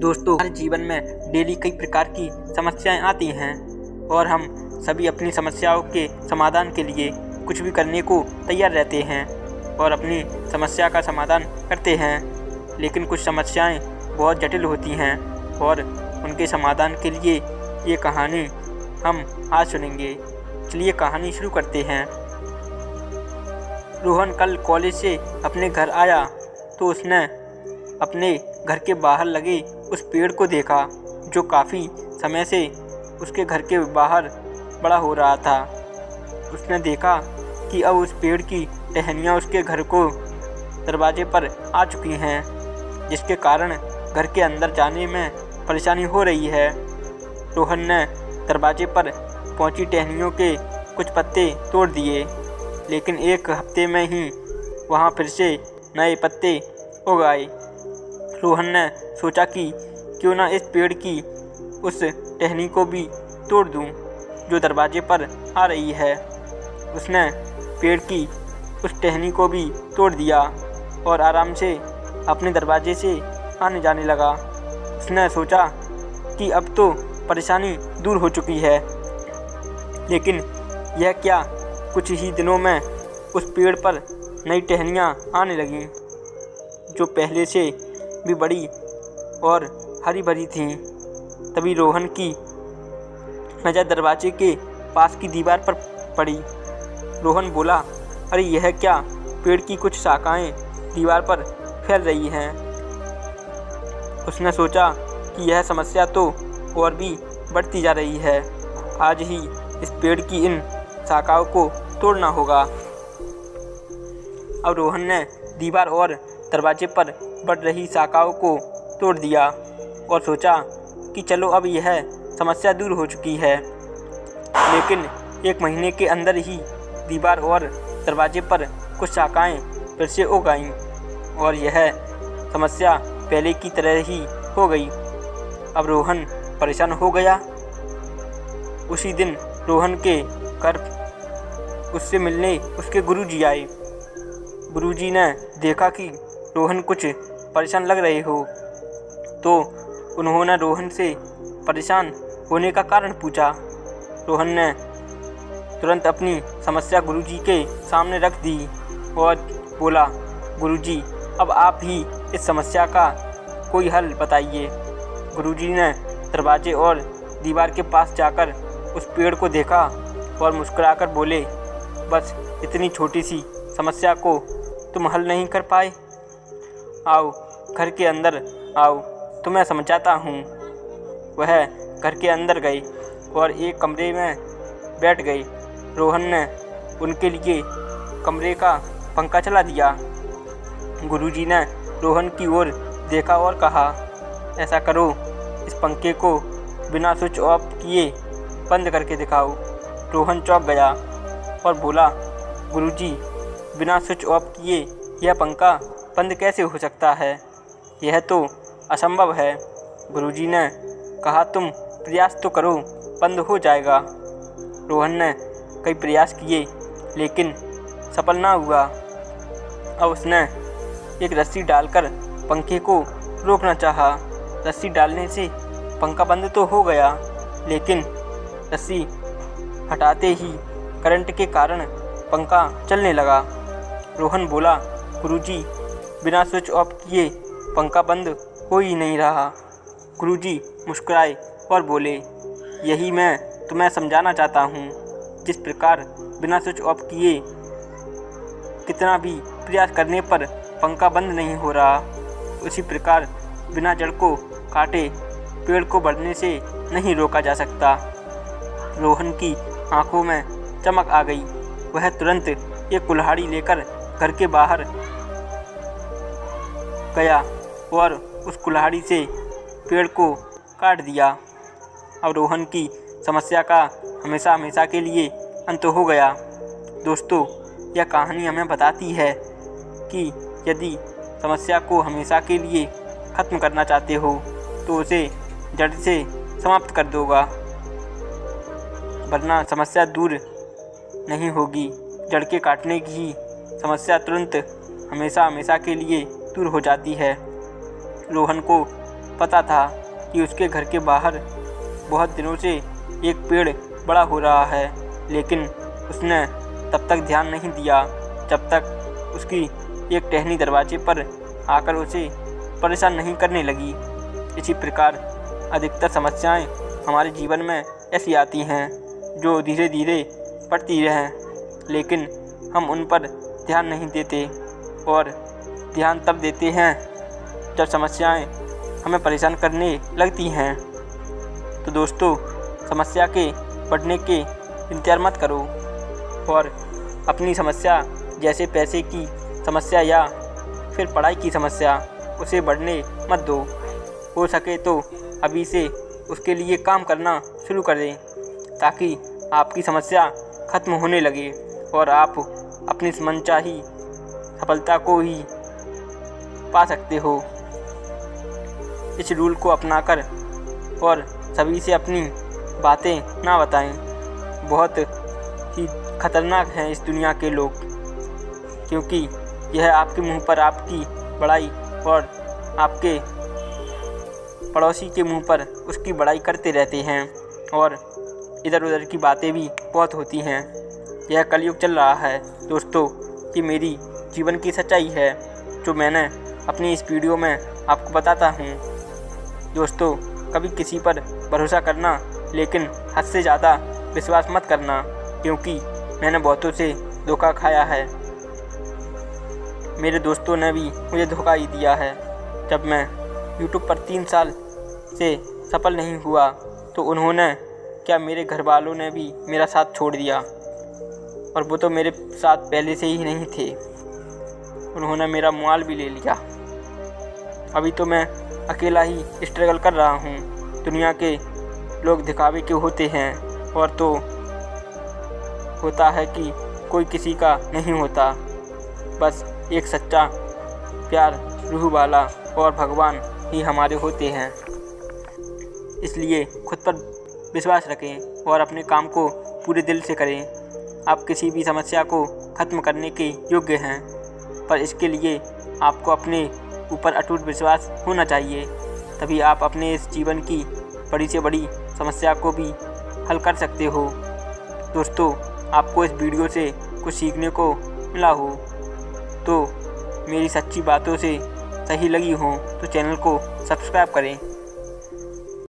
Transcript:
दोस्तों, हमारे जीवन में डेली कई प्रकार की समस्याएं आती हैं और हम सभी अपनी समस्याओं के समाधान के लिए कुछ भी करने को तैयार रहते हैं और अपनी समस्या का समाधान करते हैं। लेकिन कुछ समस्याएं बहुत जटिल होती हैं और उनके समाधान के लिए ये कहानी हम आज सुनेंगे। चलिए कहानी शुरू करते हैं। रोहन कल कॉलेज से अपने घर आया तो उसने अपने घर के बाहर लगे उस पेड़ को देखा जो काफ़ी समय से उसके घर के बाहर बड़ा हो रहा था। उसने देखा कि अब उस पेड़ की टहनियाँ उसके घर को दरवाजे पर आ चुकी हैं, जिसके कारण घर के अंदर जाने में परेशानी हो रही है। रोहन ने दरवाजे पर पहुंची टहनियों के कुछ पत्ते तोड़ दिए, लेकिन एक हफ्ते में ही वहां फिर से नए पत्ते उग आए। रोहन ने सोचा कि क्यों ना इस पेड़ की उस टहनी को भी तोड़ दूं जो दरवाजे पर आ रही है। उसने पेड़ की उस टहनी को भी तोड़ दिया और आराम से अपने दरवाजे से आने जाने लगा। उसने सोचा कि अब तो परेशानी दूर हो चुकी है, लेकिन यह क्या, कुछ ही दिनों में उस पेड़ पर नई टहनियाँ आने लगीं जो पहले से भी बड़ी और हरी भरी थीं। तभी रोहन की नज़र दरवाजे के पास की दीवार पर पड़ी। रोहन बोला, अरे यह क्या, पेड़ की कुछ शाखाएं दीवार पर फैल रही हैं। उसने सोचा कि यह समस्या तो और भी बढ़ती जा रही है। आज ही इस पेड़ की इन शाखाओं को तोड़ना होगा। अब रोहन ने दीवार और दरवाजे पर बढ़ रही शाखाओं को तोड़ दिया और सोचा कि चलो अब यह समस्या दूर हो चुकी है। लेकिन एक महीने के अंदर ही दीवार और दरवाजे पर कुछ शाखाएं फिर से उग आईं और यह समस्या पहले की तरह ही हो गई। अब रोहन परेशान हो गया। उसी दिन रोहन के घर उससे मिलने उसके गुरुजी आए। गुरुजी ने देखा कि रोहन कुछ परेशान लग रहे हो, तो उन्होंने रोहन से परेशान होने का कारण पूछा। रोहन ने तुरंत अपनी समस्या गुरुजी के सामने रख दी और बोला, गुरुजी अब आप ही इस समस्या का कोई हल बताइए। गुरुजी ने दरवाजे और दीवार के पास जाकर उस पेड़ को देखा और मुस्कुराकर बोले, बस इतनी छोटी सी समस्या को तुम हल नहीं कर पाए? आओ घर के अंदर आओ, तुम्हें समझाता हूँ। वह घर के अंदर गए और एक कमरे में बैठ गए। रोहन ने उनके लिए कमरे का पंखा चला दिया। गुरुजी ने रोहन की ओर देखा और कहा, ऐसा करो, इस पंखे को बिना स्विच ऑफ किए बंद करके दिखाओ। रोहन चौंक गया और बोला, गुरुजी बिना स्विच ऑफ किए यह पंखा बंद कैसे हो सकता है? यह तो असंभव है। गुरुजी ने कहा, तुम प्रयास तो करो, बंद हो जाएगा। रोहन ने कई प्रयास किए लेकिन सफल ना हुआ। अब उसने एक रस्सी डालकर पंखे को रोकना चाहा। रस्सी डालने से पंखा बंद तो हो गया, लेकिन रस्सी हटाते ही करंट के कारण पंखा चलने लगा। रोहन बोला, गुरुजी बिना स्विच ऑफ किए पंखा बंद हो ही नहीं रहा। गुरुजी मुस्कुराए और बोले, यही मैं तुम्हें समझाना चाहता हूँ। जिस प्रकार बिना स्विच ऑफ किए कितना भी प्रयास करने पर पंखा बंद नहीं हो रहा, उसी प्रकार बिना जड़ को काटे पेड़ को बढ़ने से नहीं रोका जा सकता। रोहन की आंखों में चमक आ गई। वह तुरंत एक कुल्हाड़ी लेकर घर के बाहर गया और उस कुल्हाड़ी से पेड़ को काट दिया। अब रोहन की समस्या का हमेशा हमेशा के लिए अंत हो गया। दोस्तों, यह कहानी हमें बताती है कि यदि समस्या को हमेशा के लिए ख़त्म करना चाहते हो तो उसे जड़ से समाप्त कर दोगा, वरना समस्या दूर नहीं होगी। जड़ के काटने की ही समस्या तुरंत हमेशा हमेशा के लिए दूर हो जाती है। रोहन को पता था कि उसके घर के बाहर बहुत दिनों से एक पेड़ बड़ा हो रहा है, लेकिन उसने तब तक ध्यान नहीं दिया जब तक उसकी एक टहनी दरवाजे पर आकर उसे परेशान नहीं करने लगी। इसी प्रकार अधिकतर समस्याएं हमारे जीवन में ऐसी आती हैं जो धीरे धीरे बढ़ती रहें, लेकिन हम उन पर ध्यान नहीं देते और ध्यान तब देते हैं जब समस्याएं हमें परेशान करने लगती हैं। तो दोस्तों, समस्या के बढ़ने के इंतजार मत करो और अपनी समस्या जैसे पैसे की समस्या या फिर पढ़ाई की समस्या उसे बढ़ने मत दो। हो सके तो अभी से उसके लिए काम करना शुरू कर दें ताकि आपकी समस्या ख़त्म होने लगे और आप अपनी मनचाही सफलता को ही पा सकते हो। इस रूल को अपनाकर और सभी से अपनी बातें ना बताएं। बहुत ही खतरनाक हैं इस दुनिया के लोग, क्योंकि यह आपके मुंह पर आपकी बड़ाई और आपके पड़ोसी के मुंह पर उसकी बड़ाई करते रहते हैं और इधर उधर की बातें भी बहुत होती हैं। यह कलयुग चल रहा है दोस्तों, ये मेरी जीवन की सच्चाई है जो मैंने अपनी इस वीडियो में आपको बताता हूँ। दोस्तों, कभी किसी पर भरोसा करना, लेकिन हद से ज़्यादा विश्वास मत करना, क्योंकि मैंने बहुतों से धोखा खाया है। मेरे दोस्तों ने भी मुझे धोखा ही दिया है। जब मैं YouTube पर 3 साल से सफल नहीं हुआ तो उन्होंने क्या, मेरे घर वालों ने भी मेरा साथ छोड़ दिया, और वो तो मेरे साथ पहले से ही नहीं थे। उन्होंने मेरा मोबाइल भी ले लिया। अभी तो मैं अकेला ही स्ट्रगल कर रहा हूँ। दुनिया के लोग दिखावे के होते हैं और तो होता है कि कोई किसी का नहीं होता, बस एक सच्चा प्यार रूह वाला और भगवान ही हमारे होते हैं। इसलिए खुद पर विश्वास रखें और अपने काम को पूरे दिल से करें। आप किसी भी समस्या को ख़त्म करने के योग्य हैं, पर इसके लिए आपको अपने ऊपर अटूट विश्वास होना चाहिए। तभी आप अपने इस जीवन की बड़ी से बड़ी समस्या को भी हल कर सकते हो। दोस्तों, आपको इस वीडियो से कुछ सीखने को मिला हो तो मेरी सच्ची बातों से सही लगी हो तो चैनल को सब्सक्राइब करें।